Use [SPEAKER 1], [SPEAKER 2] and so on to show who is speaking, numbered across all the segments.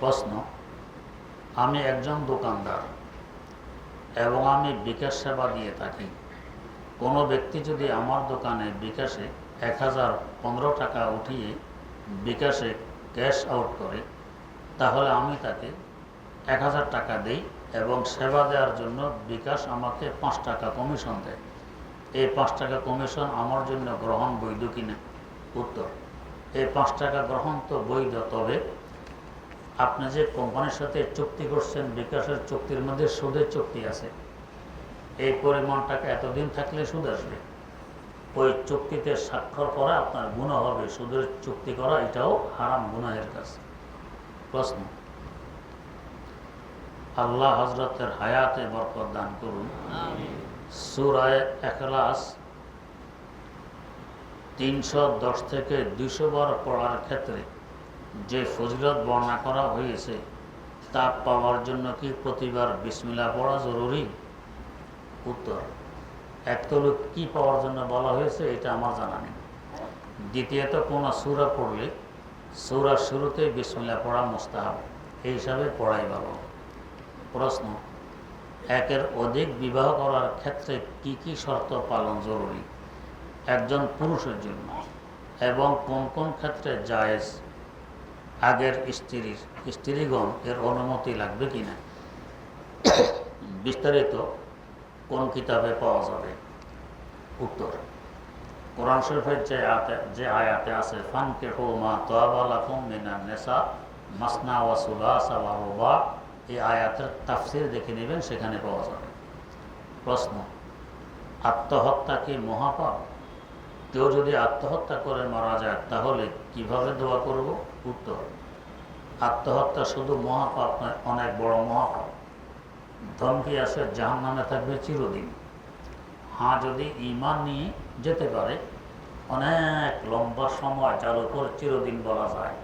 [SPEAKER 1] প্রশ্ন, আমি একজন দোকানদার এবং আমি বিকাশ সেবা দিয়ে থাকি। কোনো ব্যক্তি যদি আমার দোকানে বিকাশে 1015 টাকা উঠিয়ে বিকাশে ক্যাশ আউট করে, তাহলে আমি তাকে 1000 টাকা দিই এবং সেবা দেওয়ার জন্য বিকাশ আমাকে 5 টাকা কমিশন দেয়। এই 5 টাকা কমিশন আমার জন্য গ্রহণ বৈধ কিনা? উত্তর, এই 5 টাকা গ্রহণ তো বৈধ, তবে আপনি যে কোম্পানির সাথে চুক্তি করছেন, বিকাশের চুক্তির মধ্যে সুদের চুক্তি আছে। এই পরিমাণ টাকা এতদিন থাকলে সুদ আসবে। ওই চুক্তিতে স্বাক্ষর করা আপনার গুনাহ হবে, সুদের চুক্তি করা এটাও হারাম, গুনাহের কাজ। প্রশ্ন, আল্লাহ হযরতের হায়াতে বরকত দান করুন। সূরা ইখলাস 310 থেকে 200 বার পড়ার ক্ষেত্রে যে ফজিলত বর্ণনা করা হয়েছে, তা পাওয়ার জন্য কি প্রতিবার বিসমিল্লাহ পড়া জরুরি? উত্তর, একতলু কি পাওয়ার জন্য বলা হয়েছে এটা আমার জানা নেই। দ্বিতীয়ত, কোনো সূরা পড়লে সূরার শুরুতে বিসমিল্লাহ পড়া মুস্তাহাব, এই হিসাবে পড়াই ভালো। প্রশ্ন, একের অধিক বিবাহ করার ক্ষেত্রে কি কি শর্ত পালন জরুরি একজন পুরুষের জন্য, এবং কোন কোন ক্ষেত্রে জায়েজ? আগের স্ত্রীগণ এর অনুমতি লাগবে কিনা? বিস্তারিত কোন কিতাবে পাওয়া যাবে? উত্তর, কোরআন শরীফের যে আয়াতে আছে, ফানকিহু মা তাবা লাকুম মিনান নিসা মাসনা ওয়া সুলাসা ওয়া রুবা, এই আয়াতের তাফসীর দেখে নেবেন, সেখানে পাওয়া যাবে। প্রশ্ন, আত্মহত্যা কি মহাপাপ? কেউ যদি আত্মহত্যা করে মারা যায় তাহলে কিভাবে দোয়া করব? উত্তর, আত্মহত্যা শুধু মহাপাপ নয়, অনেক বড় মহাপাপ। ধমকি আছে, জাহান্নামে থাকবে চিরদিন। হ্যাঁ, যদি ঈমান নিয়ে যেতে পারে, অনেক লম্বা সময় যার উপর চিরদিন বলা যায়,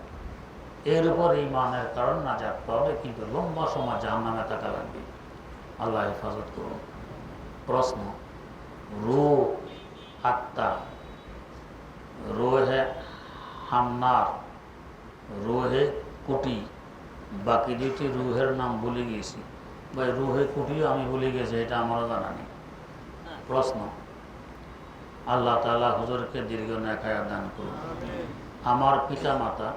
[SPEAKER 1] এর উপর ঈমানের কারণ নাজাত পাবে, কিন্তু লম্বা সময় জাহান্নামে থাকা লাগবে। আল্লাহ হেফাজত করুন। প্রশ্ন, রূহ, আত্মা, রোহে হামনার, রোহে কুটি, বাকি দুটি রুহের নাম ভুলে গিয়েছি ভাই। রুহে কুটিও আমি ভুলে গেছি, এটা আমারও জানা নেই। প্রশ্ন, আল্লাহ তাআলা হুজুরকে দীর্ঘ নেক হায়াত দান করুন। আমার পিতা মাতা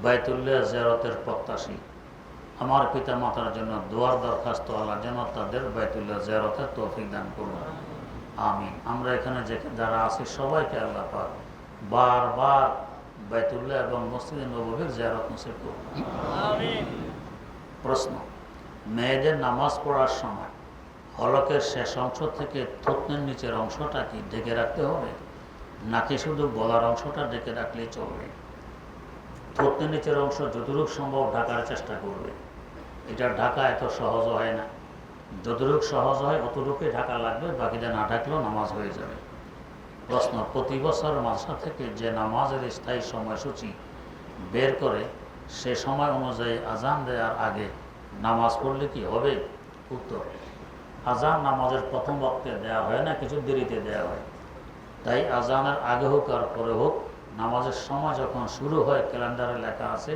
[SPEAKER 1] বাইতুল্লাহ জিয়ারতের প্রত্যাশী। আমার পিতা মাতার জন্য দোয়ার দরখাস্ত, আল্লাহ যেন তাদের বাইতুল্লাহ জিয়ারতের তৌফিক দান করুন। আমিন। আমরা এখানে যারা আছি সবাইকে আল্লাহ পাক বারবার বাইতুল্লাহ এবং মসজিদে নববীর জিয়ারত নসিব করুন। আমিন। প্রশ্ন, মেয়েদের নামাজ পড়ার সময় হলকের শেষ অংশ থেকে থুতনির নিচের অংশটা কি ঢেকে রাখতে হবে, নাকি শুধু গলার অংশটা ঢেকে রাখলেই চলবে? থুতনির নিচের অংশ যতটুকু সম্ভব ঢাকার চেষ্টা করবে। এটা ঢাকা এত সহজ হয় না, যতটুকু সহজ হয় অতটুকুই ঢাকা লাগবে, বাকিটা না ঢাকলেও নামাজ হয়ে যাবে। প্রশ্ন, প্রতি বছর মাদ্রাসা থেকে যে নামাজের স্থায়ী সময়সূচি বের করে, সে সময় অনুযায়ী আজান দেওয়ার আগে নামাজ পড়লে কি হবে? উত্তর, আজান নামাজের প্রথম ওয়াক্তে দেওয়া হয় না, কিছু দেরিতে দেওয়া হয়। তাই আজানের আগে হোক আর পরে হোক, নামাজের সময় যখন শুরু হয় ক্যালেন্ডারে লেখা আছে,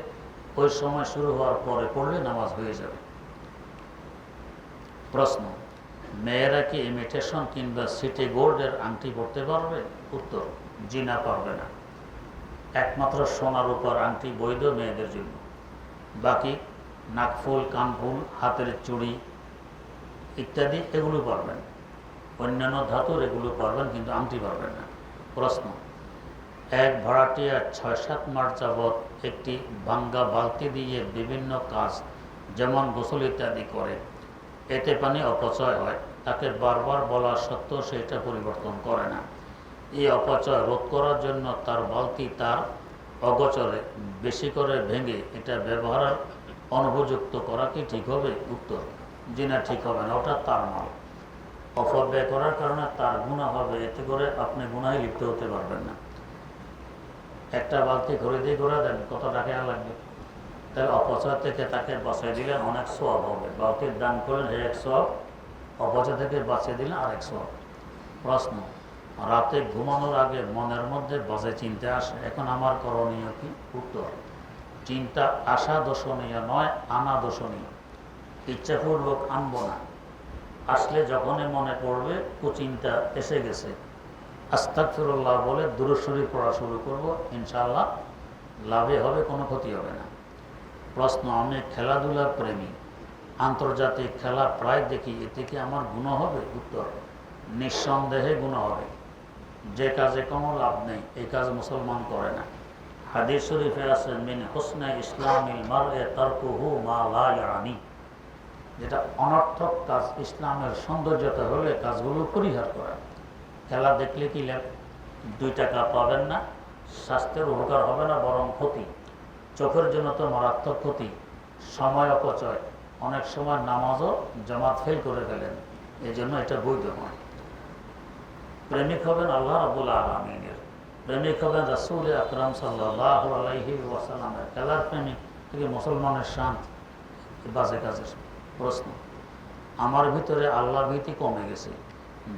[SPEAKER 1] ওই সময় শুরু হওয়ার পরে পড়লে নামাজ হয়ে যাবে। প্রশ্ন, মেয়েরা কি ইমিটেশন কিংবা সিটি গোল্ডের আংটি পরতে পারবে? উত্তর, জি না, পারবে না। একমাত্র সোনার উপর আংটি বৈধ মেয়েদের জন্য, বাকি নাকফুল, কানফুল, হাতের চুড়ি ইত্যাদি এগুলো পারবেন। অন্যান্য ধাতুর এগুলো পারবেন, কিন্তু আংটি পারবেন না। প্রশ্ন, এক ভাড়াটিয়া 6-7 মাস যাবৎ একটি ভাঙ্গা বালতি দিয়ে বিভিন্ন কাজ যেমন গোসল ইত্যাদি করে, এতে পানি অপচয় হয়। তাকে বারবার বলা সত্ত্বেও সেটা পরিবর্তন করে না। এই অপচয় রোধ করার জন্য তার বালতি তার অগোচরে বেশি করে ভেঙে এটা ব্যবহারের অনুপযুক্ত করা কি ঠিক হবে? উত্তর, জি না, ঠিক হবে না, ওটা তার মাল। অপব্যয় করার কারণে তার গুনাহ হবে, এতে করে আপনি গুনাহে লিপ্ত হতে পারবেন না। একটা বালতি ঘুরে দিয়ে ঘুরে দেন, কত টাকা লাগবে? তাহলে অপচয় থেকে তাকে বাঁচিয়ে দিলেন, অনেক সওয়াব হবে। বালতির দান করলেন, এক সওয়াব, অপচয় থেকে বাঁচিয়ে দিলেন আরেক সওয়াব। প্রশ্ন, রাতে ঘুমানোর আগে মনের মধ্যে বাজে চিন্তা আসে, এখন আমার করণীয় কি? উত্তর, চিন্তা আশা দোষণীয় নয়, আনা দোষণীয়। ইচ্ছাপূর্বক আনবো না, আসলে যখনই মনে পড়বে কুচিন্তা এসে গেছে, আস্তাগফিরুল্লাহ বলে দুরূদ শরীফ পড়া শুরু করবো, ইনশাআল্লাহ লাভে হবে, কোনো ক্ষতি হবে না। প্রশ্ন, আমি খেলাধুলার প্রেমী, আন্তর্জাতিক খেলা প্রায় দেখি, এতে কি আমার গুনাহ হবে? উত্তর, নিঃসন্দেহে গুনাহ হবে। যে কাজে কোনো লাভ নেই এই কাজ মুসলমান করে না। হাদিস শরীফে আছে, মিন হুসনে ইসলামিল মারই তারকুহু মা লা ইয়ানি, যেটা অনর্থক কাজ ইসলামের সৌন্দর্যতা হলে কাজগুলো পরিহার করা। খেলা দেখলে কি লাভ? 2 টাকা পাবেন না, স্বাস্থ্যের উপকার হবে না, বরং ক্ষতি। চোখের জন্য তো মারাত্মক ক্ষতি, সময় অপচয়, অনেক সময় নামাজও জামাত ফেল করে ফেলেন, এই জন্য এটা বৈধ নয়। প্রেমিক হবেন আল্লাহ রাব্বুল আলামিনের, প্রেমিক হবেন রাসূল আকরাম সাল্লাল্লাহু আলাইহি ওয়াসাল্লামের। খেলার প্রেমিক থেকে মুসলমানের শান বাজে কাজের। প্রশ্ন, আমার ভিতরে আল্লাহ ভীতি কমে গেছে,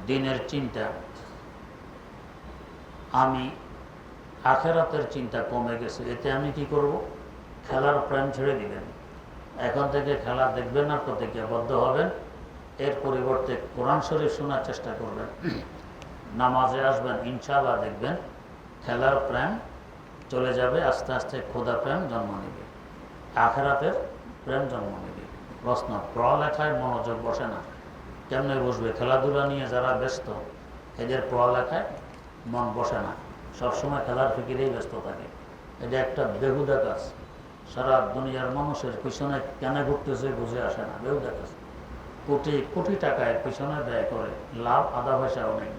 [SPEAKER 1] দিনের চিন্তা, আমি আখেরাতের চিন্তা কমে গেছে, এতে আমি কি করব? খেলার প্রেম ছেড়ে দিবেন, এখন থেকে খেলা দেখবেন না, প্রতিজ্ঞাবদ্ধ হবেন। এর পরিবর্তে কোরআন শরীফ শোনার চেষ্টা করবেন, নামাজে আসবেন, ইনশাআল্লাহ দেখবেন খেলার প্রেম চলে যাবে, আস্তে আস্তে খোদা প্রেম জন্ম নেবে, আখেরাতের প্রেম জন্ম নেবে। প্রশ্ন, পড়ালেখায় মনোযোগ বসে না, কেমনে বসবে? খেলাধুলা নিয়ে যারা ব্যস্ত এদের পড়ালেখায় মন বসে না, সবসময় খেলার ফিকিরেই ব্যস্ত থাকে। এটা একটা বেহুদা কাজ, সারা দুনিয়ার মানুষের পিছনে কেন ঘুরতেছে বুঝে আসে না, বেহুদা কাজ। কোটি কোটি টাকায় পিছনে ব্যয় করে, লাভ আধা পয়সাও নেই,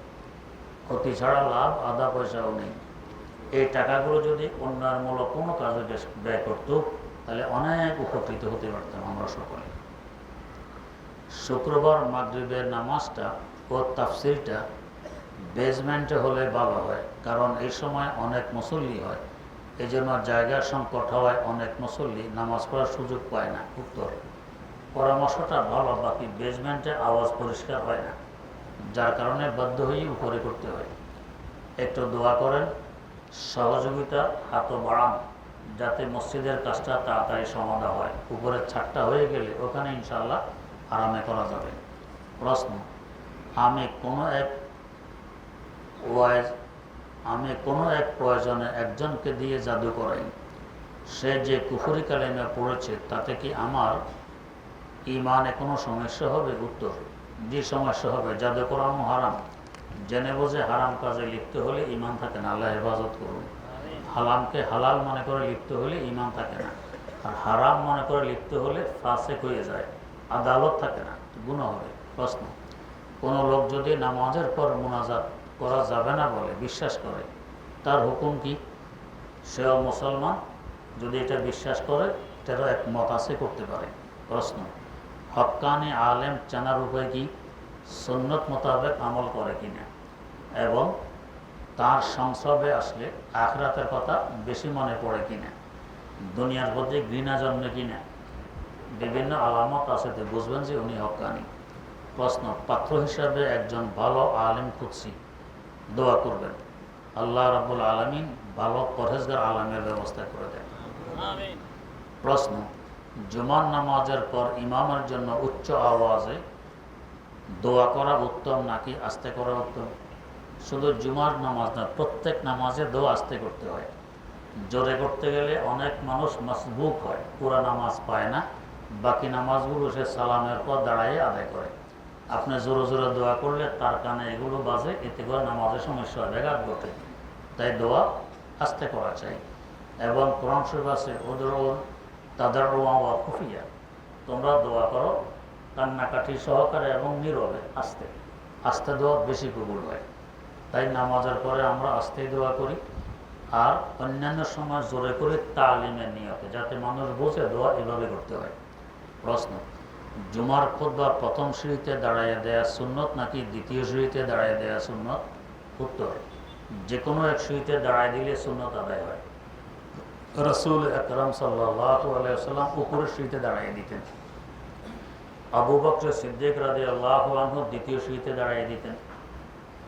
[SPEAKER 1] ক্ষতি ছাড়া লাভ আধা পয়সাও নেই। এই টাকাগুলো যদি উন্নয়নমূলক কোনো কাজে ব্যয় করত, তাহলে অনেক উপকৃত হতে পারতাম আমরা সকলে। শুক্রবার মাগরিবের নামাজটা ও তাফসিরটা বেজমেন্টে হলে ভালো হয়, কারণ এই সময় অনেক মুসল্লি হয়, এই জন্য জায়গার সংকট হওয়ায় অনেক মুসল্লি নামাজ পড়ার সুযোগ পায় না। উত্তর, পরামর্শটা ভালো, বাকি বেজমেন্টে আওয়াজ পরিষ্কার হয় না, যার কারণে বাধ্য হয়ে উপরে করতে হয়। একটু দোয়া করেন, সহযোগিতা হাতও বাড়ান, যাতে মসজিদের কাজটা তাড়াতাড়ি সমাধা হয়। উপরের ছাদটা হয়ে গেলে ওখানে ইনশাআল্লাহ আরামে করা যাবে। প্রশ্ন, আমি কোনো এক প্রয়োজনে একজনকে দিয়ে জাদু করাই, সে যে কুফরি কালেমা পড়েছে, তাতে কি আমার ইমানে কোনো সমস্যা হবে? উত্তর, যে সমস্যা হবে, জাদু করানো হারাম, জেনে বোঝে হারাম কাজে লিপ্ত হলে ইমান থাকে না, আল্লাহ হেফাজত করুন। হালামকে হালাল মনে করে লিপ্ত হলে ইমান থাকে না, আর হারাম মনে করে লিপ্ত হলে ফাসেক হয়ে যায়, আদালত থাকে না, গুনাহ হবে। প্রশ্ন, কোনো লোক যদি নামাজের পর মুনাজাত করা যাবে না বলে বিশ্বাস করে, তার হুকুম কি? সেও মুসলমান, যদি এটা বিশ্বাস করে, এটারও এক মত আছে, করতে পারে। প্রশ্ন, হক্কানি আলেম চেনার উপায় কি? সুন্নত মোতাবেক আমল করে কিনা, এবং তার সংসর্গে আসলে আখরাতের কথা বেশি মনে পড়ে কিনা, দুনিয়ার প্রতি ঘৃণা জন্মে কিনা, বিভিন্ন আলামত আছে, তো বুঝবেন যে উনি হক্কানি। প্রশ্ন, পাত্র হিসাবে একজন ভালো আলেম খুঁজছি, দোয়া করবেন, আল্লাহ রাব্বুল আলামিন ভালো পরহেজগার আলেমের ব্যবস্থা করে দেন। প্রশ্ন, জুমার নামাজের পর ইমামের জন্য উচ্চ আওয়াজে দোয়া করা উত্তম নাকি আস্তে করা উত্তম? শুধু জুমার নামাজ না, প্রত্যেক নামাজে দোয়া আস্তে করতে হয়। জোরে করতে গেলে অনেক মানুষ মাসবুক হয়, পুরা নামাজ পায় না, বাকি নামাজগুলো সে সালামের পর দাঁড়াইয়ে আদায় করে। আপনি জোরে জোরে দোয়া করলে তার কানে এগুলো বাজে, এতে করে নামাজের সমস্যা হয়, ব্যাঘাত ঘটে। তাই দোয়া আস্তে করা চাই। এবং কোরআন শরীফ আছে, তাদের খুফিয়া, তোমরা দোয়া করো কান্নাকাটি সহকারে এবং নীরবে, আস্তে আস্তে দোয়া বেশি কবুল হয়। তাই নামাজের পরে আমরা আস্তেই দোয়া করি, আর অন্যান্য সময় জোরে করে তালিমের নিয়তে, যাতে মানুষ বোঝে দোয়া এভাবে করতে হয়। প্রশ্ন, জুমার খুতবা প্রথম সিঁড়িতে দাঁড়াইয়া দেয়া সুন্নত নাকি দ্বিতীয় সিঁড়িতে দাঁড়াইয়া দেয়া সুন্নত? উত্তর, যে কোনো এক সিঁড়িতে দাঁড়ায় দিলে সুন্নত আদায় হয়। রাসূল আকরাম সাল্লাল্লাহু আলাইহি ওয়াসাল্লাম উপরের সিঁড়িতে দাঁড়াইয়ে দিতেন, আবু বকর সিদ্দিক রাদিয়াল্লাহু আনহু দ্বিতীয় সিঁড়িতে দাঁড়াইয়ে দিতেন,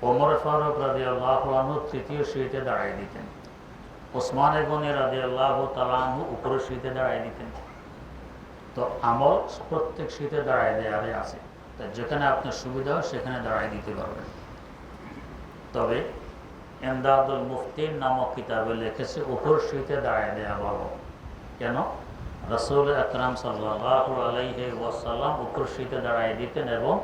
[SPEAKER 1] ওমর ফারুক রাদিয়াল্লাহু আনহু তৃতীয় সিঁড়িতে দাঁড়াইয়ে দিতেন। ওসমান গনি রাদিয়াল্লাহু তাআলা আনহু উপরের সিটে দাঁড়ায় দিতেন। তো আমল প্রত্যেক সিটে দাঁড়ায় দেওয়ারে আছে, তো যেখানে আপনার সুবিধা হয় সেখানে দাঁড়ায় দিতে পারবেন। তবে ইমদাদুল মুফতিন নামক কিতাবে লিখেছে উপর সিটে দাঁড়ায় দেওয়া ভালো। কেন? রাসূল আকরাম সাল্লাল্লাহু আলাইহি ওয়াসাল্লাম উপর সিটে দাঁড়ায় দিতেন এবং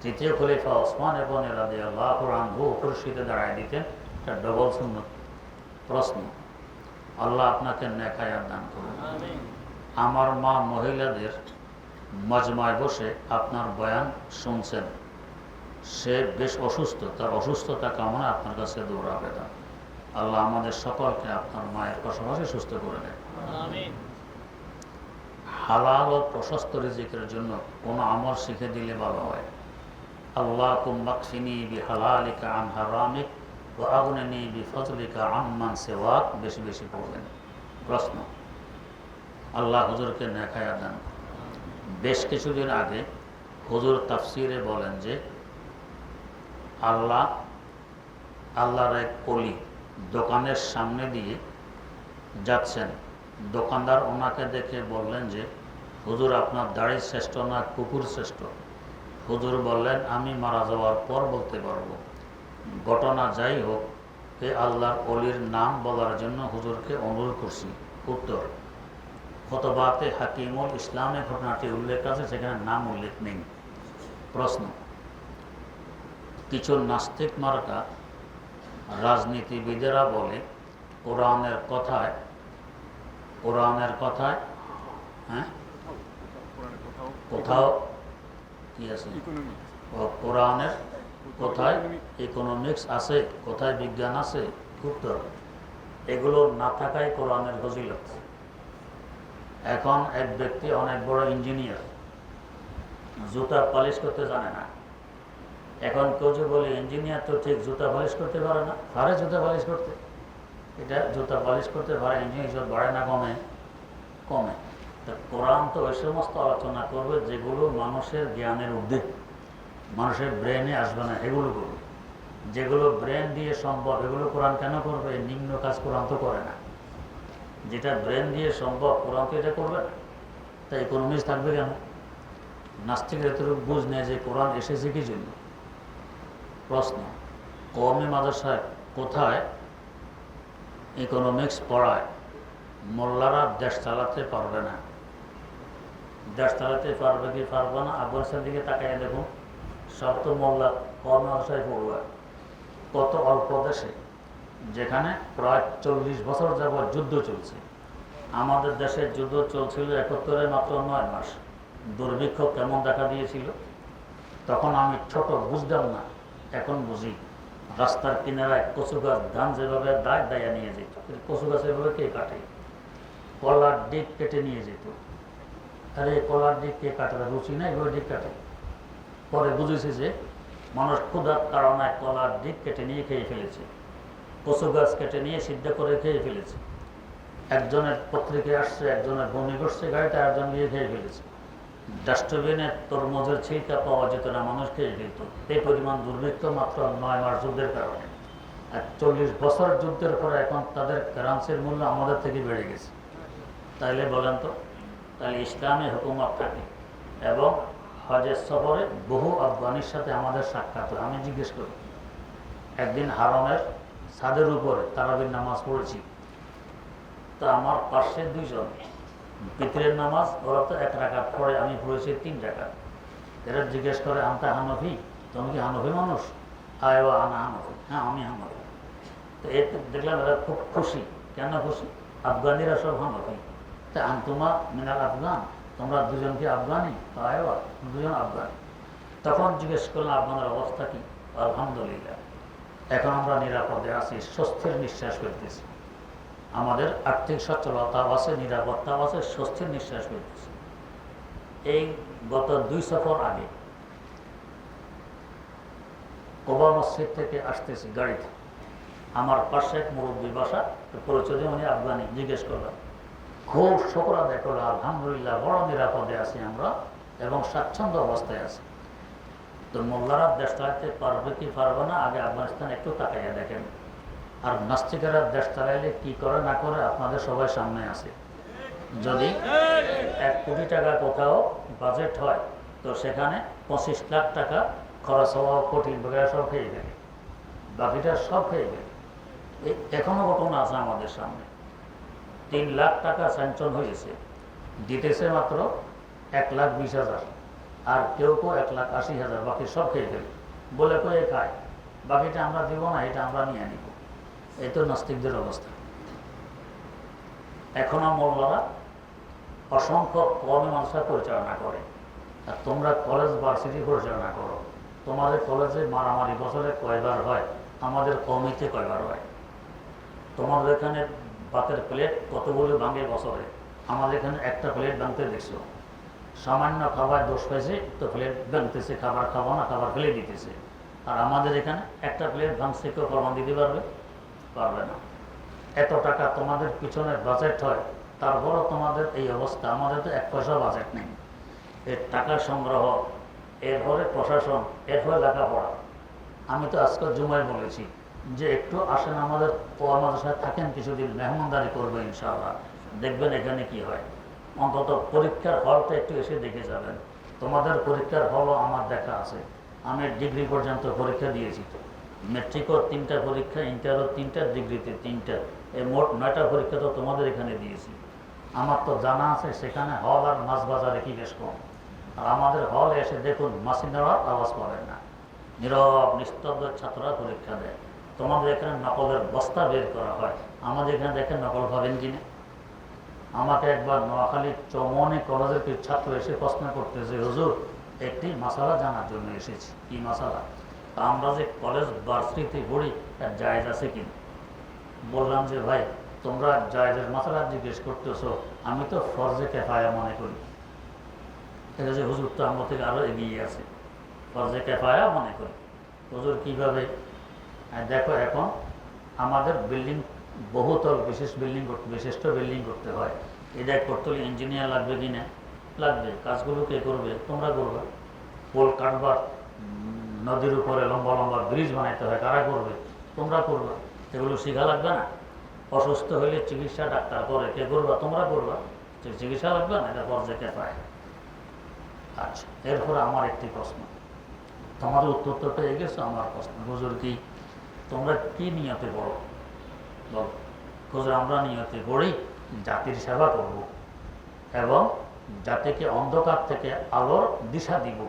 [SPEAKER 1] তৃতীয় খলিফা ওসমান গনি রাদিয়াল্লাহু আনহু উপর সিটে দাঁড়ায় দিতেন। এটা ডবল সুন্নাত। প্রশ্ন, আল্লাহ আপনাকে নেক হায়াত দান করুন। আমার মা মহিলাদের মজমায় বসে আপনার বয়ান শুনছেন, সে বেশ অসুস্থ, তার অসুস্থতা কামনা আপনার কাছে দৌড় আবেদন। আল্লাহ আমাদের সকলকে আপনার মায়ের পাশাপাশি সুস্থ করে দেন। হালাল ও প্রশস্ত রিজিকের জন্য কোনো আমল শিখে দিলে ভালো হয়। আল্লাহুম্মা কফিনি বিহালালিকা আন হারামিক ওয়া আগনিনি বিফজলিকা আম্মান সিওয়াক, বেশি বেশি পড়বেন। প্রশ্ন, আল্লাহ হুজুরকে নেক হায়াত দান করুন। বেশ কিছুদিন আগে হুজুর তাফসিরে বলেন যে আল্লাহর এক ওলি দোকানের সামনে দিয়ে যাচ্ছেন। দোকানদার ওনাকে দেখে বললেন যে হুজুর আপনার দাড়ি শ্রেষ্ঠ না কুকুর শ্রেষ্ঠ? হুজুর বললেন আমি মারা যাওয়ার পর বলতে পারবো। ঘটনা যাই হোক, এ আল্লাহর ওলির নাম বলার জন্য হুজুরকে অনুরোধ করছি। উত্তর, খুতবাতে হাকিমুল ইসলামে ঘটনাটি উল্লেখ আছে, সেখানে নাম উল্লেখ নেই। প্রশ্ন, কিছু নাস্তিক মার্কা রাজনীতিবিদেরা বলে কোরআনের কথায় হ্যাঁ কোথাও কি আছে? কোরআনের কোথায় ইকোনমিক্স আছে, কোথায় বিজ্ঞান আছে? উত্তর, এগুলো না থাকাই কোরআনের ফজিলত। এখন এক ব্যক্তি অনেক বড় ইঞ্জিনিয়ার, জুতা পালিশ করতে জানে না। এখন কেউ যে বলে ইঞ্জিনিয়ার তো ঠিক জুতা পালিশ করতে পারে না, পারে জুতা পালিশ করতে। এটা জুতা পালিশ করতে পারে, ইঞ্জিনিয়ার বাড়ে না কমে? কমে। তা কোরআন তো ওই সমস্ত আলোচনা করবে যেগুলো মানুষের জ্ঞানের ঊর্ধ্বে, মানুষের ব্রেনে আসবে না, এগুলো করবে। যেগুলো ব্রেন দিয়ে সম্ভব এগুলো কোরআন কেন করবে? নিম্ন কাজ কোরআন তো করে না। যেটা ব্রেন দিয়ে সম্ভব কোরআন তো এটা করবে না। তাই ইকোনমিক্স থাকবে কেন? নাস্তিকের এতটুকু বুঝ নেই যে কোরআন এসেছে কি জন্য। প্রশ্ন, কওমি মাদ্রাসায় কোথায় ইকোনমিক্স পড়ায়? মোল্লারা দেশ চালাতে পারবে না। দেশ চালাতে পারবে কি পারবে না? আফগানিস্তান দিকে তাকাইয়ে দেখুন, সব তো মোল্লা কওমি মাদ্রাসায় পড়ুয়া। কত অল্প দেশে যেখানে প্রায় 40 বছর যাবৎ যুদ্ধ চলছে। আমাদের দেশের যুদ্ধ চলছিল 71-এ মাত্র 9 মাস। দুর্ভিক্ষ কেমন দেখা দিয়েছিল তখন আমি ছোট, বুঝতাম না, এখন বুঝি। রাস্তার কিনারায় কচু গাছ, ধান যেভাবে দায়া নিয়ে যেত, কচু গাছ এভাবে কে কাটে? কলার দিক কেটে নিয়ে যেত। আরে কলার দিক কে কাটে? রুচি নাই, এভাবে দিক কাটে। পরে বুঝেছি যে মানুষ ক্ষুধার কারণে কলার দিক কেটে নিয়ে খেয়ে ফেলেছে, কচু গাছ কেটে নিয়ে সিদ্ধ করে খেয়ে ফেলেছে। একজনের পত্রিকায় আসছে, একজনের বমি করছে গাড়িতে, একজন গিয়ে খেয়ে ফেলেছে। ডাস্টবিনে তরমুজের ছিলকা পাওয়া যেত না, মানুষ খেয়ে ফেলত। এই পরিমাণ দুর্ভিক্ষ মাত্র 9 মাস যুদ্ধের কারণে। আর 40 বছর যুদ্ধের পরে এখন তাদের কারেন্সির মূল্য আমাদের থেকে বেড়ে গেছে। তাইলে বলেন তো, তাহলে ইসলামী হুকুমত থাকে। এবং হজের সফরে বহু আফগানির সাথে আমাদের সাক্ষাৎ হয়। আমি জিজ্ঞেস করি, একদিন হারমের ছাদের উপরে তারাবির নামাজ পড়েছি, তো আমার পাশে 2 জন পিতরের নামাজ, ওরা তো 1 রাকাত পড়ে, আমি পড়েছি 3 রাকাত। এরা জিজ্ঞেস করে আনতা হানফি, তুমি কি হানফি মানুষ? আয় আনা হানফি, হ্যাঁ আমি হানফি। তো এই দেখলাম এরা খুব খুশি। কেন খুশি? আফগানিরা সব হানফি। তা আনতুমা মিনাল আফগান, তোমরা 2 জন কি আফগানি? আয় 2 জন আফগানি। তখন জিজ্ঞেস করলাম আপনাদের অবস্থা কি? আলহামদুলিল্লাহ, এখন আমরা নিরাপদে আছি, স্বস্তির নিঃশ্বাস ফেলতেছি। আমাদের আর্থিক সচ্ছলতাও আছে, নিরাপত্তাও আছে, স্বস্তির নিঃশ্বাস ফেলতেছি। এই গত 2 সফর আগে কোবা মসজিদ থেকে আসতেছি গাড়িতে, আমার পাশে এক মুরব্বী বাসা, পরিচয় উনি আফগানি। জিজ্ঞেস করলাম, খুব শুকর আদায় করলাম, আলহামদুলিল্লাহ বড় নিরাপদে আছি আমরা এবং স্বাচ্ছন্দ্য অবস্থায় আছি। তো মোল্লারা দেশ চালাতে পারবে কি পারবে না, আগে আফগানিস্তান একটু তাকাইয়া দেখেন। আর নাস্তিকেরা দেশ চালাইলে কি করে না করে আপনাদের সবাই সামনে আছে। যদি 1 কোটি টাকা কোথাও বাজেট হয় তো সেখানে 25 লাখ টাকা খরচ হওয়া কঠিন বগেরা সব খেয়ে গেলে, বাকিটা সব খেয়ে গেলে। এখনো ঘটনা আছে আমাদের সামনে। 3 লাখ টাকা স্যাংশন হয়েছে, দিতেছে মাত্র 1,20,000, আর কেউ 1,80,000, বাকি সব খেয়ে গেলে। বলে কয়ে খায়, বাকিটা আমরা দিব না, এটা আমরা নিয়ে নিব। এই তো নাস্তিকদের অবস্থা। এখনো মোল্লারা অসংখ্য কমে মানুষরা পরিচালনা করে, আর তোমরা কলেজ ভার্সিটি পরিচালনা করো। তোমাদের কলেজে মারামারি বছরে কয়বার হয়, আমাদের কমিতে কয়বার হয়। তোমাদের এখানে ভাতের প্লেট কতগুলো ভাঙে বছরে, আমাদের এখানে একটা প্লেট ভাঙতে দেখছো। সামান্য খাবার দোষ পাইছে তো প্লেট ভাঙতেছে, খাবার খাবো না, খাবার ফেলে দিতেছে। আর আমাদের এখানে একটা প্লেট ভাঙছে, কেউ প্রমাণ দিতে পারবে? পারবে না। এত টাকা তোমাদের পিছনে বাজেট হয়, তারপরও তোমাদের এই অবস্থা। আমাদের তো 1 পয়সা বাজেট নেই। এর টাকা সংগ্রহ, এরপরে প্রশাসন, এরপরে লেখাপড়া। আমি তো আজকে জুমায় বলেছি যে একটু আসেন আমাদের মাদ্রাসায় থাকেন কিছুদিন, মেহমানদারি করবে ইনশাআল্লাহ, দেখবেন এখানে কি হয়। অন্তত পরীক্ষার হলটা একটু এসে দেখে যাবেন। তোমাদের পরীক্ষার হলও আমার দেখা আছে। আমি ডিগ্রি পর্যন্ত পরীক্ষা দিয়েছি, তো মেট্রিকও 3টা পরীক্ষা, ইন্টারও 3টা, ডিগ্রিতে 3টা, এই মোট 9টা পরীক্ষা তো তোমাদের এখানে দিয়েছি। আমার তো জানা আছে সেখানে হল আর মাছ বাজারে কি বেশ কম। আর আমাদের হলে এসে দেখুন, মাছি নেওয়ার আওয়াজ পাবেন না, নীরব নিস্তব্ধ ছাত্ররা পরীক্ষা দেয়। তোমাদের এখানে নকলের বস্তা বের করা হয়, আমাদের এখানে দেখেন নকল পাবেন কিনা। আমাকে একবার নোয়াখালী চৌমনি কলেজের কিছু ছাত্র এসে প্রশ্ন করতেছে, হুজুর একটি মশালা জানার জন্য এসেছি। কি মশালা? আমরা যে কলেজ ভার্সিটিতে পড়ি তার জায়েজ আছে কিনা। বললাম যে ভাই তোমরা জায়েজের মশালা জিজ্ঞেস করতেছো, আমি তো ফরজে কেফায়া মনে করি। এটা যে হুজুর তো আমার থেকে আরও এগিয়ে আছে, ফরজে কেফায়া মনে করি। হুজুর কীভাবে? দেখো এখন আমাদের বিল্ডিং বহুতল বিশিষ্ট বিল্ডিং করতে হয়। এটা করতে হলে ইঞ্জিনিয়ার লাগবে কি না? লাগবে। কাজগুলো কে করবে? তোমরা করবে। পোল কাটবার, নদীর উপরে লম্বা লম্বা ব্রিজ বানাইতে হয়, কারা করবে? তোমরা করবে। এগুলো শেখা লাগবে না? অসুস্থ হইলে চিকিৎসা ডাক্তার করে, কে করবা? তোমরা করবা। চিকিৎসা লাগবে না? এটা ফরজে কেফায়া। আচ্ছা, এরপরে আমার একটি প্রশ্ন, তোমাদের উত্তর তো পেয়ে গেছো। আমার প্রশ্ন, হুজুর কি তোমরা কি নিয়তে পড়ো? বল। হুজুর আমরা নিয়তে পড়ি জাতির সেবা করব এবং জাতিকে অন্ধকার থেকে আলোর দিশা দিব,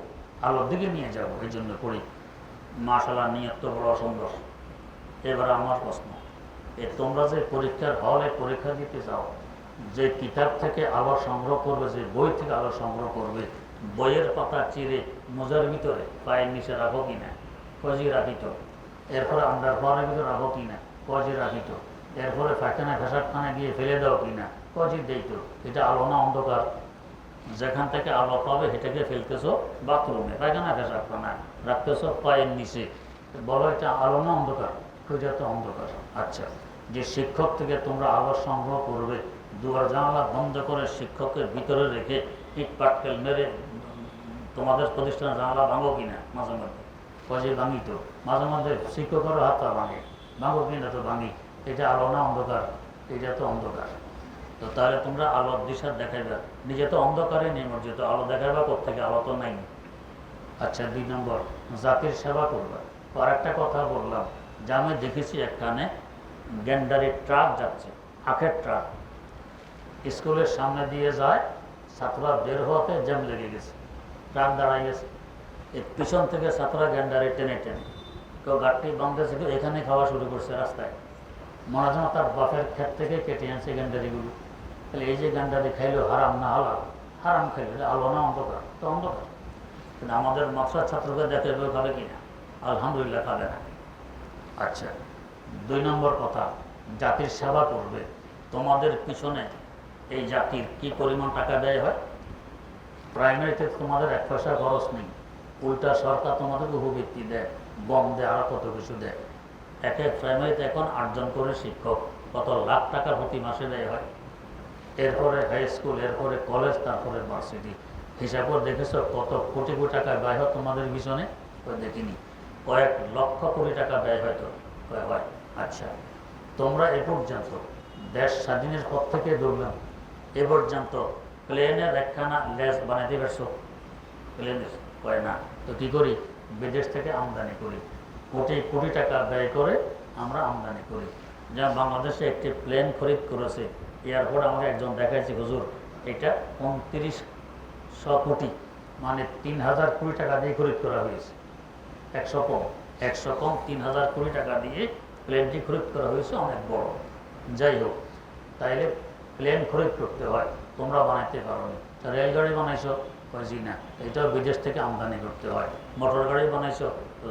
[SPEAKER 1] আলোর দিকে নিয়ে যাব, এই জন্য পড়ি। মাশাআল্লাহ, নিয়ত তো বড় সুন্দর। এবার আমার প্রশ্ন, তোমরা যে পরীক্ষার হলে পরীক্ষা দিতে যাও, যে কিতাব থেকে আলো সংগ্রহ করবে, যে বই থেকে আলো সংগ্রহ করবে, বইয়ের পাতা চিরে মোজার ভিতরে পায়ের নিচে রাখো কিনা? কজি রাখিত। এরপরে আন্ডার পাওয়ারের ভিতরে রাখো কিনা? কজি রাখিত। এরপরে পায়খানা পেশাবখানা গিয়ে ফেলে দাও কিনা? কজি দেইত। এটা আলো না অন্ধকার? যেখান থেকে আলো পাবে সেটাকে ফেলতেছো বাথরুমে, পায়খানা পেশাবখানা রাখতেছো পায়ের নিচে। বলো এটা আলো না অন্ধকার? এটা তো অন্ধকার। আচ্ছা, যে শিক্ষক থেকে তোমরা আলো সংগ্রহ করবে, দুয়ার জানালা বন্ধ করে শিক্ষকের ভিতরে রেখে ইট পাটকেল মেরে তোমাদের প্রতিষ্ঠানের জানালা ভাঙো কিনা? মাঝে মধ্যে কজে ভাঙি তো, মাঝে মধ্যে শিক্ষকেরও হাত ভাঙে, ভাঙো কিনা? তো ভাঙি। এটা আলো না অন্ধকার? এটা তো অন্ধকার। তো তাহলে তোমরা আলোর দিশা দেখাইবা, নিজে তো অন্ধকারে নিমজ্জিত, আলো দেখাইবা কোথেকে? আলো তো নাই। আচ্ছা, 2 নম্বর, জাতির সেবা করবা। আর একটা কথা বললাম যে আমি দেখেছি একখানে গ্যান্ডারি ট্রাক যাচ্ছে, আখের ট্রাক, স্কুলের সামনে দিয়ে যায়, ছাত্ররা বের হওয়াতে জ্যাম লেগে গেছে, ট্রাক দাঁড়াই গেছে। এর পিছন থেকে ছাত্ররা গ্যান্ডারি টেনে টেনে, কেউ গাড়ি বাঁধতেছে, কেউ এখানে খাওয়া শুরু করছে রাস্তায়। মনে হয় তার বাপের ক্ষেত থেকে কেটে আনছে গ্যান্ডারিগুলো। তাহলে এই যে গ্যান্ডারি খাইলো হারাম না হালাল? হারাম খাইলো। আলো না অন্ধকার? তো অন্ধকার। কিন্তু আমাদের মাদ্রাসার ছাত্রকে দেখে খাবে কিনা? আলহামদুলিল্লাহ খাবে না। আচ্ছা, 2 নম্বর কথা, জাতির সেবা করবে। তোমাদের পিছনে এই জাতির কি পরিমাণ টাকা ব্যয় হয়? প্রাইমারিতে তোমাদের 1 পয়সা খরচ নেই, উল্টা সরকার তোমাদের উপবৃত্তি দেয়, গম দেয়, আরো কত কিছু দেয়। এক প্রাইমারিতে এখন 8 জন করে শিক্ষক, কত লাখ টাকা প্রতি মাসে ব্যয় হয়। এরপরে হাই স্কুল, এরপরে কলেজ, তারপরে ভার্সিটি। হিসাব করে দেখেছ কত কোটি কোটি টাকা ব্যয় হয় তোমাদের পিছনে? দেখিনি। কয়েক লক্ষ কোটি টাকা ব্যয় হয়তো হয়। আচ্ছা, তোমরা এ পর্যন্ত দেশ স্বাধীনের পর থেকে ধরলাম এ পর্যন্ত প্লেনের একখানা লেজ বানাইতে পারছো? প্লেনের হয় না। তো কী করি? বিদেশ থেকে আমদানি করি, কোটি কোটি টাকা ব্যয় করে আমরা আমদানি করি। যেমন বাংলাদেশে একটি প্লেন খরিদ করেছে এয়ারপোর্ট, আমাকে একজন দেখাইছে, হুজুর এটা 2900 কোটি, মানে 3000 কোটি টাকা দিয়ে খরিদ করা হয়েছে। 100 কম 3000 কোটি টাকা দিয়ে প্লেনটি খরিদ করা হয়েছে, অনেক বড়। যাই হোক, তাইলে প্লেন খরিদ করতে হয়, তোমরা বানাইতে পারো নি। রেলগাড়ি বানাইছো? জি না, এটাও বিদেশ থেকে আমদানি করতে হয়। মোটর গাড়ি বানাইছো?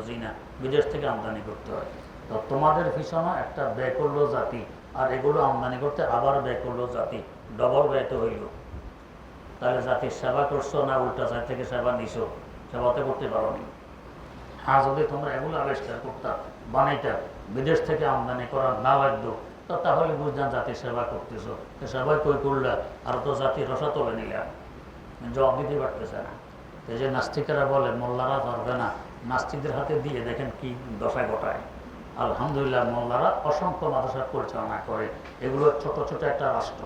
[SPEAKER 1] জি না, বিদেশ থেকে আমদানি করতে হয়। তো তোমাদের পিছনে একটা ব্যয় করলো জাতি, আর এগুলো আমদানি করতে আবার ব্যয় করলো জাতি, ডবল ব্যয় তো হইল। তাহলে জাতির সেবা করছো না উল্টা সাইড থেকে সেবা নিছো? সেবাতে করতে পারো নি। হ্যাঁ, যদি তোমরা এগুলো আবিষ্কার করতাম, বানাইতাম, বিদেশ থেকে আমদানি করা না লাগতো, তো তাহলে বুঝতাম জাতির সেবা করতেছো। সেবাই কই করলা, আর তো জাতির রসা তুলে নিলাম, জবাব দিতে পারতেছে না। এই যে নাস্তিকেরা বলে মোল্লারা পারবে না, নাস্তিকদের হাতে দিয়ে দেখেন কি দশা ঘটায়। আলহামদুলিল্লাহ, মোল্লারা অসংখ্য মাদ্রাসা পরিচালনা করে। এগুলো ছোট ছোট একটা রাষ্ট্র,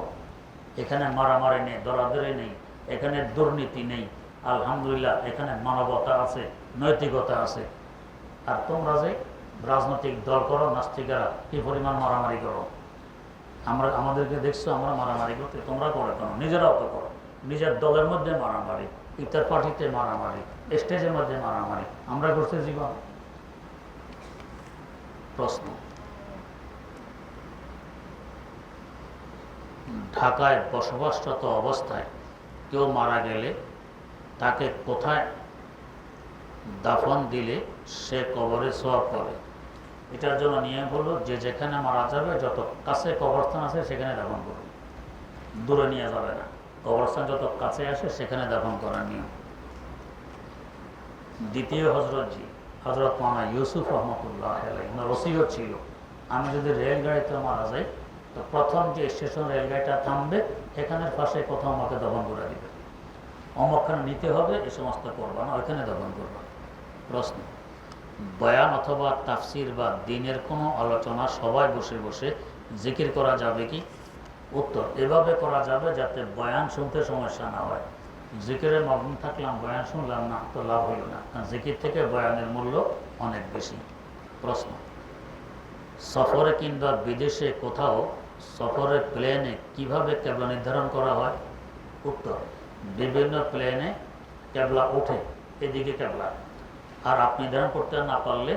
[SPEAKER 1] এখানে মারামারি নেই, দরাদরি নেই, এখানে দুর্নীতি নেই। আলহামদুলিল্লাহ, এখানে মানবতা আছে, নৈতিকতা আছে। আর তোমরা যে রাজনৈতিক দল করো, নাস্তিকেরা কি পরিমাণ মারামারি করো। আমাদেরকে দেখছো আমরা মারামারি করতে, তোমরা করো কেন? নিজেরাও তো করো। নিজের দলের মধ্যে মারামারি, ইফতার পার্টিতে মারামারি, স্টেজের মধ্যে মারামারি, আমরা করছি জীবন। প্রশ্ন, ঢাকায় বসবাসরত অবস্থায় কেউ মারা গেলে তাকে কোথায় দাফন দিলে সে কবরে সওয়াব পাবে? এটার জন্য নিয়ম হলো, যে যেখানে মারা যাবে, যত কাছে কবরস্থান আছে সেখানে দাফন করবে, দূরে নিয়ে যাবে না। কবরস্থান যত কাছে আসে সেখানে দাফন করার নিয়ম। দ্বিতীয় হজরত মাওলানা ইউসুফ রহমতুল্লাহ আলাইহি ওসিয়ত ছিল, আমি যদি রেলগাড়িতে মারা যাই তো প্রথম যে স্টেশন রেলগাড়িটা থামবে এখানের পাশে কোথাও আমাকে দাফন করে দিবে, অমুকখানে নিতে হবে, এই সমস্ত করবা না, ওইখানে দাফন করবা। প্রশ্ন, বয়ান অথবা তাফসির বা দিনের কোনো আলোচনা সবাই বসে বসে জিকির করা যাবে কি? উত্তর, এভাবে করা যাবে যাতে বয়ান শুনতে সমস্যা না হয়। জিকিরে মগ্ন থাকলাম, বয়ান শুনলাম না, তো লাভ হইল না, কারণ জিকির থেকে বয়ানের মূল্য অনেক বেশি। প্রশ্ন, সফরে কিংবা বিদেশে কোথাও সফরের প্লেনে কিভাবে কেবলা নির্ধারণ করা হয়? উত্তর, বিভিন্ন প্লেনে কেবলা ওঠে, এদিকে কেবলা, আর আপনি নির্ধারণ করতে না পারলে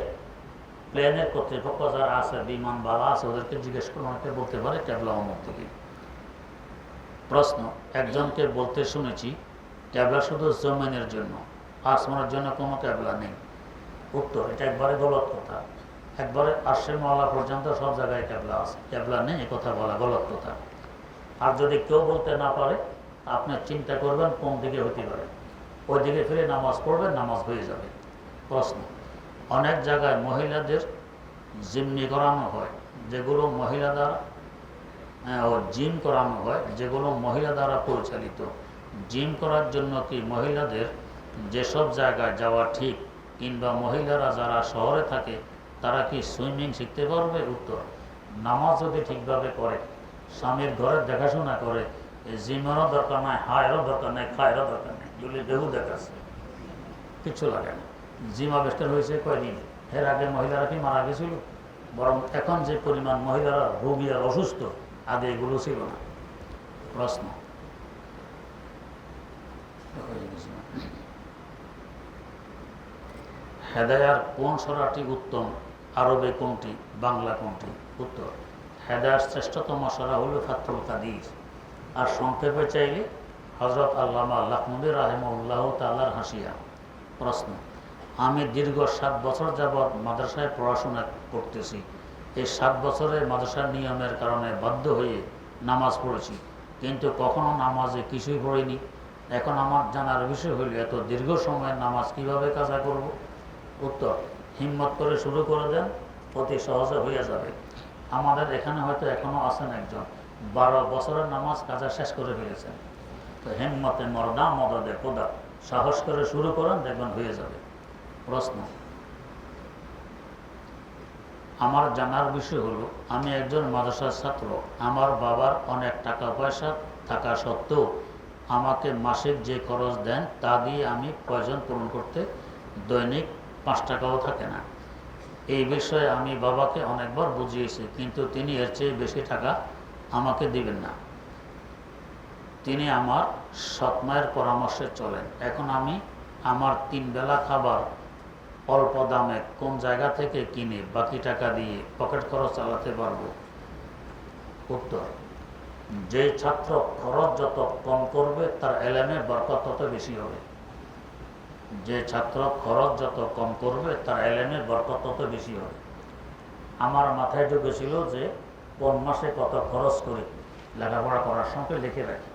[SPEAKER 1] প্লেনের কর্তৃপক্ষ যারা আছে, বিমান বালা আছে, ওদেরকে জিজ্ঞেস করে, অনেকে বলতে পারে কেবলা অমুক দিকে। প্রশ্ন, একজনকে বলতে শুনেছি কেবলা শুধু জমিনের জন্য, আসমানের জন্য কোনো কেবলা নেই। উত্তর, এটা একবারে গলত কথা। একবারে আরশের মহলা পর্যন্ত সব জায়গায় কেবলা আছে, কেবলা নেই এ কথা বলা গলত কথা। আর যদি কেউ বলতে না পারে, আপনি চিন্তা করবেন কোন দিকে হতে পারে, ওই দিকে ফিরে নামাজ পড়বেন, নামাজ হয়ে যাবে। প্রশ্ন, অনেক জায়গায় মহিলাদের জিম্মি করানো হয়, যেগুলো মহিলা দ্বারা জিম করানো হয়, যেগুলো মহিলা দ্বারা পরিচালিত। জিম করার জন্য কি মহিলাদের যেসব জায়গায় যাওয়া ঠিক, কিংবা মহিলারা যারা শহরে থাকে তারা কি সুইমিং শিখতে পারবে? উত্তর, নামাজ যদি ঠিকভাবে করে, স্বামীর ঘরের দেখাশোনা করে, জিমেরও দরকার নাই, হায়েরও দরকার নাই, খায়েরও দরকার নেই, যদি বেহু দেখাচ্ছে কিচ্ছু লাগে না। জিম আবিষ্কার হয়েছে কয়দিন, এর আগে মহিলারা কি মারা গেছিল? বরং এখন যে পরিমাণ মহিলারা রোগী আর অসুস্থ, আগে এগুলো ছিল না। প্রশ্ন, হেদায়ার কোন সরাটি উত্তম, আরবে কোনটি, বাংলা কোনটি? উত্তর, হেদায়ার শ্রেষ্ঠতম সরা হলো ফাতহুল কাদির, আর সংক্ষেপে চাইলে হযরত আল্লামা লাখনবী রাহিমাহুল্লাহ তাআলার হাসিয়া। প্রশ্ন, আমি দীর্ঘ 7 বছর যাবৎ মাদ্রাসায় পড়াশোনা করতেছি। এই 7 বছরের মাদ্রাসার নিয়মের কারণে বাধ্য হয়ে নামাজ পড়েছি, কিন্তু কখনো নামাজে কিছুই পড়িনি। এখন আমার জানার বিষয় হইল, এত দীর্ঘ সময়ের নামাজ কিভাবে কাজা করব? উত্তর, হিম্মত করে শুরু করে দেন, অতি সহজে হয়ে যাবে। আমাদের এখানে হয়তো এখনো আছেন একজন 12 বছরের নামাজ কাজা শেষ করে ফেলেছেন। তো হিম্মতে মরদা মদদে খোদা, সাহস করে শুরু করেন, দেখবেন হয়ে যাবে। প্রশ্ন, আমার জানার বিষয় হলো, আমি একজন মাদ্রাসার ছাত্র। আমার বাবার অনেক টাকা পয়সা থাকা সত্ত্বেও আমাকে মাসিক যে খরচ দেন তা দিয়ে আমি প্রয়োজন পূরণ করতে দৈনিক 5 টাকাও থাকে না। এই বিষয়ে আমি বাবাকে অনেকবার বুঝিয়েছি, কিন্তু তিনি এর চেয়ে বেশি টাকা আমাকে দিবেন না। তিনি আমার সৎ মায়ের পরামর্শে চলেন। এখন আমি আমার 3 বেলা খাবার অল্প দামে কোন জায়গা থেকে কিনে বাকি টাকা দিয়ে পকেট খরচ চালাতে পারবো? উত্তর: যে ছাত্র খরচ যত কম করবে তার এলেমে বরকত তত বেশি হবে। যে ছাত্র খরচ যত কম করবে তার এলেমে বরকত তত বেশি হবে। আমার মাথায় ঢুকেছিল যে কোন মাসে কত খরচ করি, লেখাপড়া করার সঙ্গে লিখে রাখি।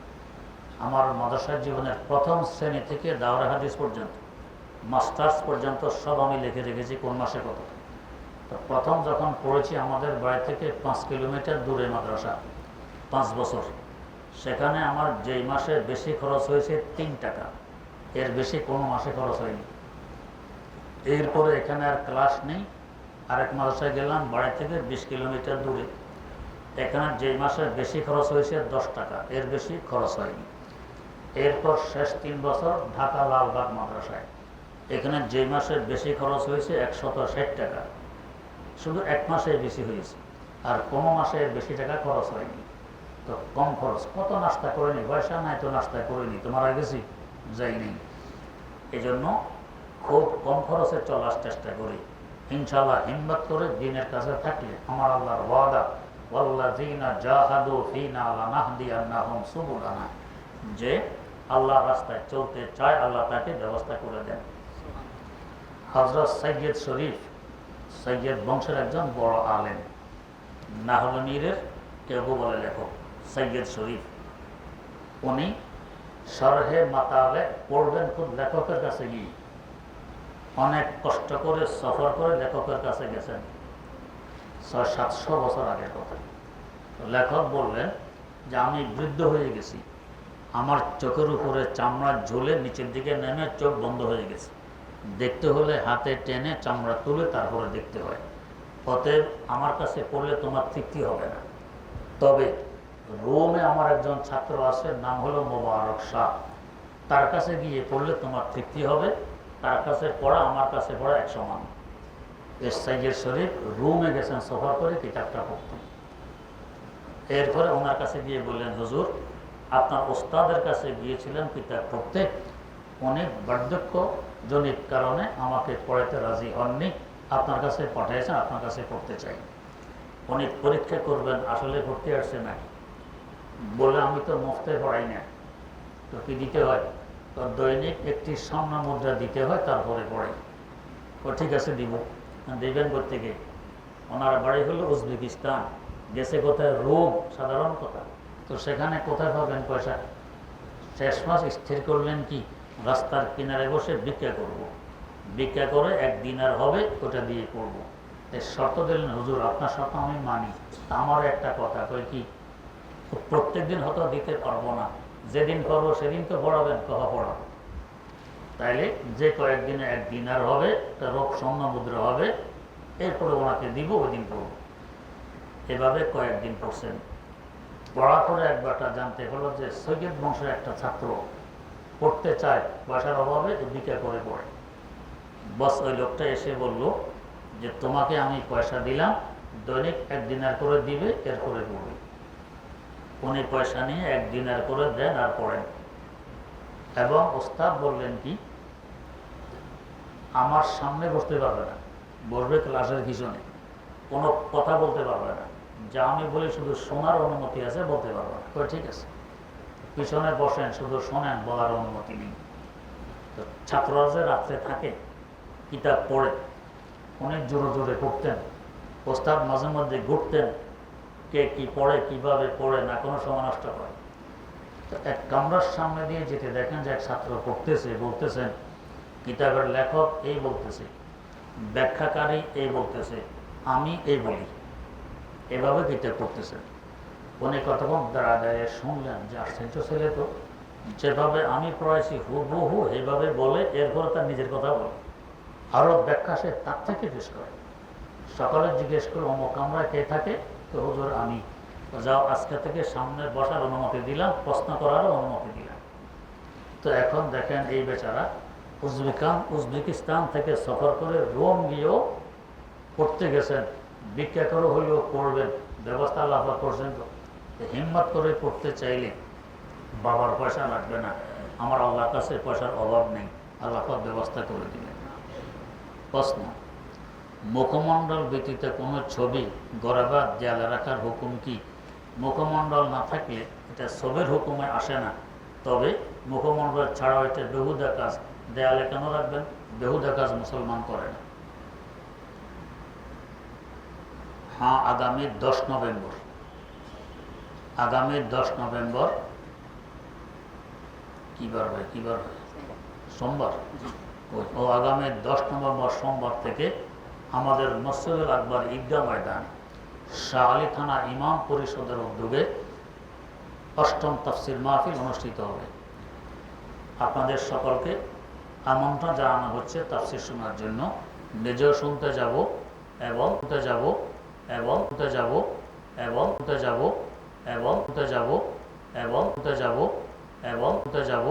[SPEAKER 1] আমার মাদ্রাসার জীবনের প্রথম শ্রেণী থেকে দাওরা হাদিস পর্যন্ত, মাস্টার্স পর্যন্ত সব আমি লিখে রেখেছি কোন মাসে কত। তো প্রথম যখন পড়েছি, আমাদের বাড়ি থেকে 5 কিলোমিটার দূরে মাদ্রাসা, 5 বছর। সেখানে আমার যেই মাসে বেশি খরচ হয়েছে 3 টাকা, এর বেশি কোনো মাসে খরচ হয়নি। এরপরে এখানে আর ক্লাস নেই, আরেক মাদ্রাসায় গেলাম বাড়ি থেকে 20 কিলোমিটার দূরে। এখানে যেই মাসে বেশি খরচ হয়েছে 10 টাকা, এর বেশি খরচ হয়নি। এরপর শেষ 3 বছর ঢাকা লালবাগ মাদ্রাসায়, এখানে যেই মাসে বেশি খরচ হয়েছে 160 টাকা, শুধু 1 মাসে বেশি হয়েছে, আর কোনো মাসে বেশি টাকা খরচ হয়নি। তো কম খরচ, কত নাস্তা করিনি, পয়সা নাই তো নাস্তা করিনি, তো মারা গেছি, যাইনি। এই জন্য খুব কম খরচে চলার চেষ্টা করি। ইনশাআল্লাহ হিম্মত করে দিনের কাছে থাকলে আমার আল্লাহর ওয়াদা, ওয়াল্লাযীনা জাহাদু ফীনা লানাহদিয়ান্নাহুম সুবুলানা, যে আল্লাহর রাস্তায় চলতে চায় আল্লাহ তাকে ব্যবস্থা করে দেন। হযরত সৈয়দ শরীফ, সৈয়দ বংশের একজন বড় আলেম, নাহল মীরের কেউ বলে লেখক সৈয়দ শরীফ। উনি শরহে মাতালে পড়বেন খুব লেখকের কাছে গিয়ে, অনেক কষ্ট করে সফর করে লেখকের কাছে গেছেন, 600-700 বছর আগের কথা। লেখক বললেন যে আমি বৃদ্ধ হয়ে গেছি, আমার চোখের উপরে চামড়া ঝুলে নিচের দিকে নেমে চোখ বন্ধ হয়ে গেছে, দেখতে হলে হাতে টেনে চামড়া তুলে তারপরে দেখতে হয়। অতএব আমার কাছে পড়লে তোমার তৃপ্তি হবে না। তবে রোমে আমার একজন ছাত্র আছে, নাম হলো মোবারক শাহ, তার কাছে গিয়ে পড়লে তোমার তৃপ্তি হবে। তার কাছে পড়া আমার কাছে পড়া এক সমান। সৈয়দ শরীফ রোমে গেছেন সফর করে কিতাবটা পড়তেন। এরপরে ওনার কাছে গিয়ে বললেন, হুজুর আপনার ওস্তাদের কাছে গিয়েছিলেন কিতাব পড়তে, অনেক বার্ধক্যজনিত কারণে আমাকে পড়াতে রাজি হননি, আপনার কাছে পাঠিয়েছেন, আপনার কাছে পড়তে চাই। উনি পরীক্ষা করবেন আসলে পড়তে আসছে নাকি। বলে আমি তো মুফতে পড়াই না, তো কি দিতে হয়? তো দৈনিক একটি স্বর্ণ মুদ্রা দিতে হয়, তারপরে পড়াই। ও ঠিক আছে দিব। দেবেন করতে গিয়ে, ওনার বাড়ি হলো উজবেকিস্তান, গেছে কোথায় রোম, সাধারণ কথা। তো সেখানে কোথায় পাবেন পয়সা? শেষ মাস স্থির করলেন কি রাস্তার কিনারে বসে ভিক্ষা করব। ভিক্ষা করে 1 দিনার হবে, ওটা দিয়ে করব। এর শর্ত দিলেন, হুজুর আপনার শর্ত আমি মানি, আমার একটা কথা কই কি, প্রত্যেক দিন হয়তো দিতে পারবো না, যেদিন করবো সেদিন তো পড়াবেন, কহা পড়াবো। তাইলে যে কয়েকদিনে 1 দিনার হবে, তা রোগ স্বর্ণ মুদ্রা হবে, এরপরে ওনাকে দিব, ওই দিন পড়বো। এভাবে কয়েকদিন পড়ছেন। পড়ার পরে একবারটা জানতে হলো যে সৈয়দ বংশের একটা ছাত্র পড়তে চায়, পয়সার অভাবে ভিক্ষা করে পড়ে। বস ওই লোকটা এসে বলল যে তোমাকে আমি পয়সা দিলাম, দৈনিক 1 দিনার করে দিবে, এরপরে পড়বে। উনি পয়সা নিয়ে 1 দিনার করে দেন আর পড়েন। এবং ওস্তাদ বললেন কি, আমার সামনে বসতে পারবে না, বসবে ক্লাসের পিছনে, কোনো কথা বলতে পারবে না, যা আমি বলি শুধু শোনার অনুমতি আছে, বলতে পারবে না। ঠিক আছে, পিছনে বসেন, শুধু শোনেন, বলার অনুমতি নেই। তো ছাত্ররা যে রাত্রে থাকে কিতাব পড়ে, অনেক জোরে জোরে পড়তেন। ওস্তাদ মাঝে মধ্যে ঘুরতেন, কে কি পড়ে, কিভাবে পড়ে, না কোনো সময় নষ্ট করে। তো এক কামরার সামনে দিয়ে যেতে দেখেন যে এক ছাত্র পড়তেছে, বলতেছেন কিতাবের লেখক এই বলতেছে, ব্যাখ্যাকারী এই বলতেছে, আমি এই বলি, এভাবে কিতাব পড়তেছেন। উনি কতক্ষণ দাঁড়িয়ে শুনলেন যে আশ্চর্য ছেলে, তো যেভাবে আমি পড়াইছি হুবহু এইভাবে বলে, এরপরে তার নিজের কথা বলে, আরো ব্যাখ্যা সে তার থেকে পেশ করে। সকালে জিজ্ঞেস করলো অমুক কামরায় কে থাকে, তো হুজুর আমি। তো যাও, আজকে থেকে সামনে বসার অনুমতি দিলাম, প্রশ্ন করারও অনুমতি দিলাম। তো এখন দেখেন এই বেচারা উজবেকিস্তান থেকে সফর করে রোম গিয়েও পড়তে গেছেন, ভিক্ষা করে হইলেও পড়বেন, ব্যবস্থা আল্লাহ করছেন। তো হিম্মত করে পড়তে চাইলে বাবার পয়সা লাগবে না, আমার আল্লাহর কাছে পয়সার অভাব নেই, আল্লাহ ব্যবস্থা করে দিলেন। প্রশ্ন, মুখমণ্ডল ব্যতীত কোনো ছবি গড়াবা দেয়ালে রাখার হুকুম কি? মুখমণ্ডল না থাকলে এটা ছবির হুকুমে আসে না, তবে মুখমণ্ডল ছাড়াও এটা বেহুদা কাজ। দেয়ালে কেন রাখবেন? বেহুদা কাজ মুসলমান করে না। হ্যাঁ, আগামী 10 নভেম্বর, আগামী 10 নভেম্বর কিবার হয়? সোমবার। ও আগামী 10 নভেম্বর সোমবার থেকে আমাদের মসজিদুল আকবর ঈদগাহ ময়দান, শাহ আলী থানা ইমাম পরিষদের উদ্যোগে 8ম তাফসির মাহফিল অনুষ্ঠিত হবে। আপনাদের সকলকে আমন্ত্রণ জানানো হচ্ছে তাফসির শোনার জন্য। নিজেও শুনতে যাব এবং শুনতে যাব এবং শুনতে যাব এবং শুনতে যাব এবং শুনতে যাব এবং শুনতে যাব এবং শুনতে যাব